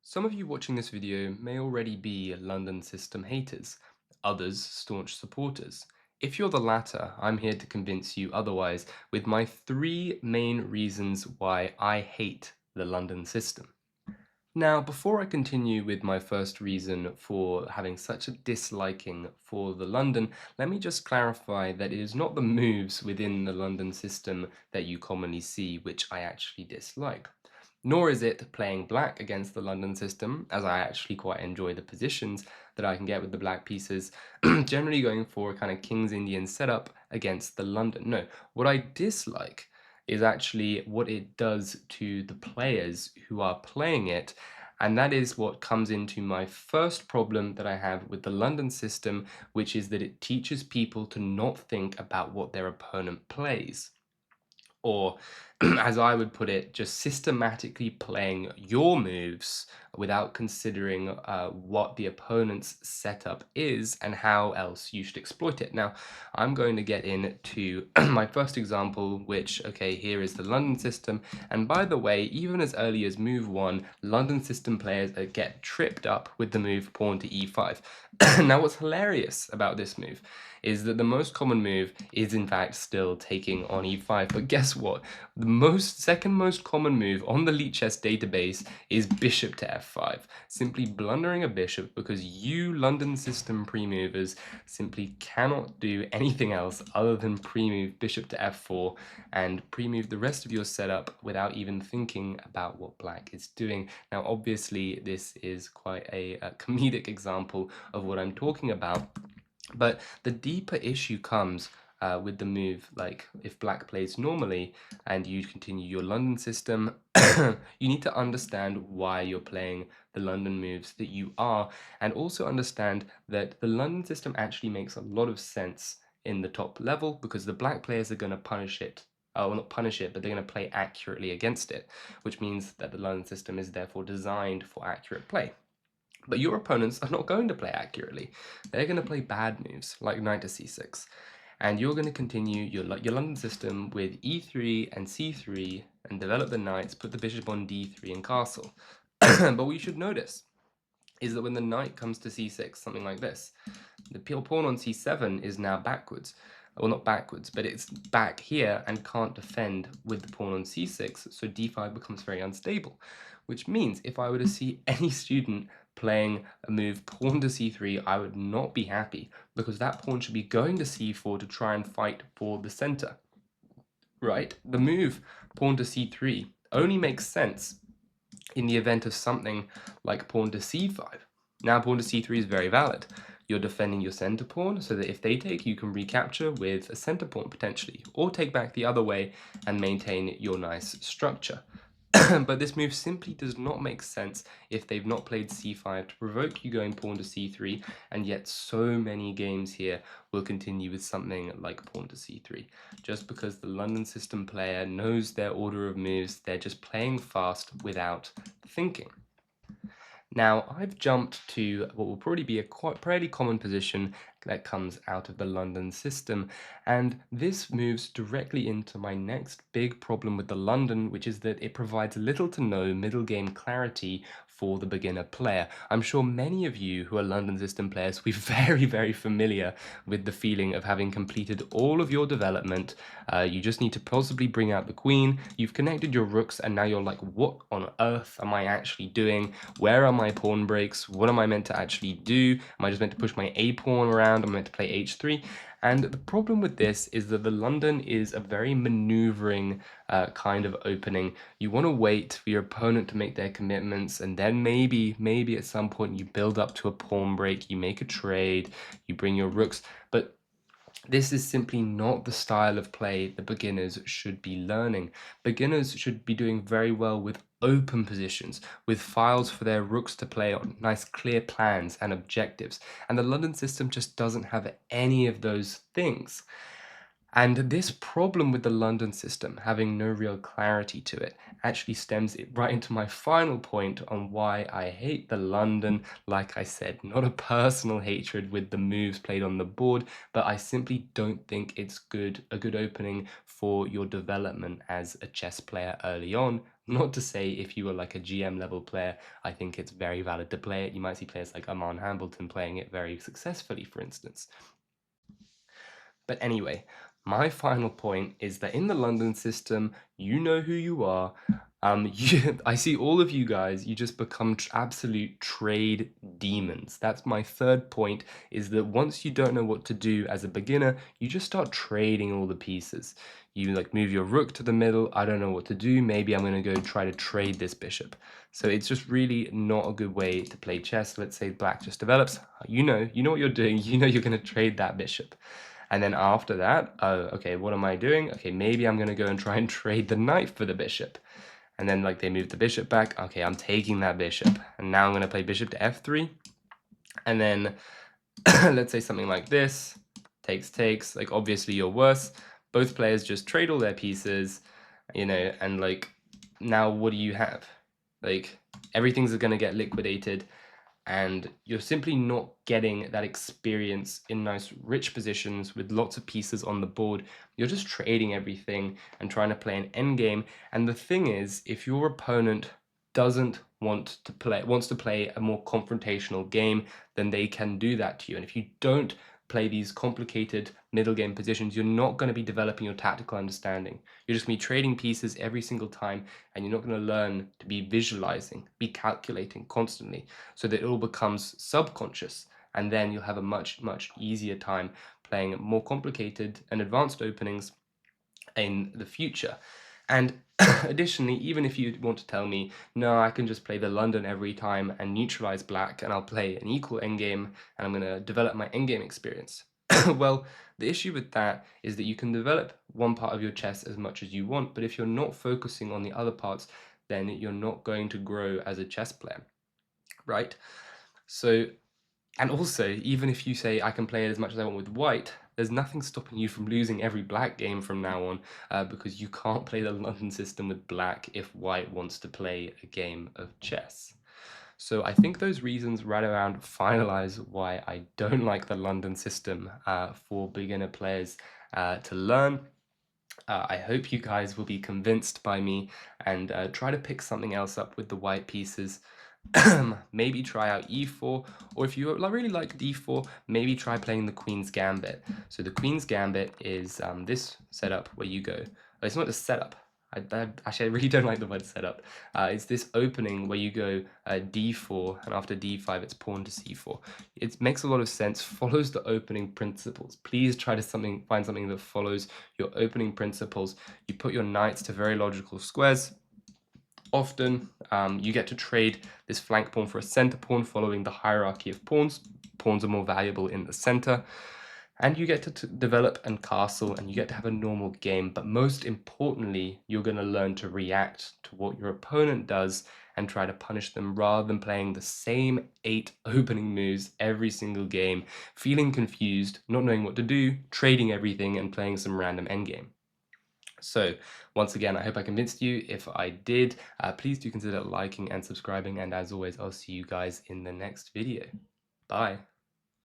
Some of you watching this video may already be London system haters, others staunch supporters. If you're the latter, I'm here to convince you otherwise with my three main reasons why I hate the London system. Now, before I continue with my first reason for having such a disliking for the London, let me just clarify that it is not the moves within the London system that you commonly see which I actually dislike. Nor is it playing black against the London system, as I actually quite enjoy the positions that I can get with the black pieces, generally going for a kind of King's Indian setup against the London. No, what I dislike is actually what it does to the players who are playing it. And that is what comes into my first problem that I have with the London system, which is that it teaches people to not think about what their opponent plays, or as I would put it, just systematically playing your moves without considering what the opponent's setup is and how else you should exploit it. Now, I'm going to get into my first example, which, okay, here is the London system. And by the way, even as early as move 1, London system players get tripped up with the move pawn to e5. Now, what's hilarious about this move is that the most common move is in fact still taking on e5. But guess what? The second most common move on the Lichess database is bishop to f5. Simply blundering a bishop because you London system pre-movers simply cannot do anything else other than pre-move bishop to f4 and pre-move the rest of your setup without even thinking about what black is doing. Now, obviously, this is quite a comedic example of what I'm talking about, but the deeper issue comes with the move, like if black plays normally and you continue your London system, you need to understand why you're playing the London moves that you are, and also understand that the London system actually makes a lot of sense in the top level because the black players are going to punish it. Well, not punish it, but they're going to play accurately against it, which means that the London system is therefore designed for accurate play. But your opponents are not going to play accurately. They're going to play bad moves, like knight to c6. And you're going to continue your London system with e3 and c3 and develop the knights, put the bishop on d3 and castle. But what you should notice is that when the knight comes to c6, something like this, the pawn on c7 is now backwards. Well, not backwards, but it's back here and can't defend with the pawn on c6, so d5 becomes very unstable. Which means if I were to see any student playing a move pawn to c3, I would not be happy, because that pawn should be going to c4 to try and fight for the center, right? The move pawn to c3 only makes sense in the event of something like pawn to c5. Now pawn to c3 is very valid. You're defending your center pawn so that if they take, you can recapture with a center pawn potentially, or take back the other way and maintain your nice structure. But this move simply does not make sense if they've not played c5 to provoke you going pawn to c3, and yet so many games here will continue with something like pawn to c3. Just because the London system player knows their order of moves, they're just playing fast without thinking. Now, I've jumped to what will probably be a quite fairly common position that comes out of the London system, and this moves directly into my next big problem with the London, which is that it provides little to no middle game clarity for the beginner player. I'm sure many of you who are London system players will be very, very familiar with the feeling of having completed all of your development. You just need to possibly bring out the queen, you've connected your rooks, and now you're like, what on earth am I actually doing? Where are my pawn breaks? What am I meant to actually do? Am I just meant to push my a pawn around? Am I meant to play h3? And the problem with this is that the London is a very maneuvering kind of opening. You want to wait for your opponent to make their commitments, and then maybe at some point you build up to a pawn break, you make a trade, you bring your rooks, but this is simply not the style of play that beginners should be learning. Beginners should be doing very well with open positions, with files for their rooks to play on, nice clear plans and objectives. And the London system just doesn't have any of those things. And this problem with the London system having no real clarity to it actually stems it right into my final point on why I hate the London. Like I said, not a personal hatred with the moves played on the board, but I simply don't think it's a good opening for your development as a chess player early on. Not to say if you were like a GM level player, I think it's very valid to play it. You might see players like Aman Hambleton playing it very successfully, for instance. But anyway, my final point is that in the London system, you know who you are. I see all of you guys, you just become absolute trade demons. That's my third point, is that once you don't know what to do as a beginner, you just start trading all the pieces. You like move your rook to the middle. I don't know what to do. Maybe I'm going to go try to trade this bishop. So it's just really not a good way to play chess. Let's say black just develops. You know what you're doing. You know you're going to trade that bishop. And then after that, okay, what am I doing? Okay, maybe I'm gonna go and try and trade the knight for the bishop. And then like they move the bishop back. Okay, I'm taking that bishop. And now I'm gonna play bishop to f3. And then let's say something like this. Takes. Like obviously you're worse. Both players just trade all their pieces, and like now what do you have? Like everything's gonna get liquidated and you're simply not getting that experience in nice rich positions with lots of pieces on the board. You're just trading everything and trying to play an endgame. And the thing is, if your opponent doesn't wants to play a more confrontational game, then they can do that to you. And if you don't play these complicated middle game positions, you're not going to be developing your tactical understanding. You're just going to be trading pieces every single time, and you're not going to learn to be visualizing, be calculating constantly, so that it all becomes subconscious. And then you'll have a much, much easier time playing more complicated and advanced openings in the future. And additionally, even if you want to tell me, no, I can just play the London every time and neutralize black, and I'll play an equal endgame, and I'm going to develop my endgame experience. Well, the issue with that is that you can develop one part of your chess as much as you want, but if you're not focusing on the other parts, then you're not going to grow as a chess player, right? So, and also, even if you say I can play it as much as I want with white, there's nothing stopping you from losing every black game from now on, because you can't play the London system with black if white wants to play a game of chess. So I think those reasons right around finalize why I don't like the London system for beginner players to learn. I hope you guys will be convinced by me and try to pick something else up with the white pieces. Maybe try out e4, or if you really like d4, maybe try playing the Queen's Gambit. So the Queen's Gambit is this setup where you go. It's not a setup. Actually, I really don't like the word setup. It's this opening where you go d4, and after d5, it's pawn to c4. It makes a lot of sense, follows the opening principles. Please try to find something that follows your opening principles. You put your knights to very logical squares. Often, you get to trade this flank pawn for a center pawn following the hierarchy of pawns. Pawns are more valuable in the center. And you get to develop and castle, and you get to have a normal game. But most importantly, you're going to learn to react to what your opponent does and try to punish them rather than playing the same 8 opening moves every single game, feeling confused, not knowing what to do, trading everything, and playing some random endgame. So once again, I hope I convinced you. If I did, please do consider liking and subscribing. And as always, I'll see you guys in the next video. Bye.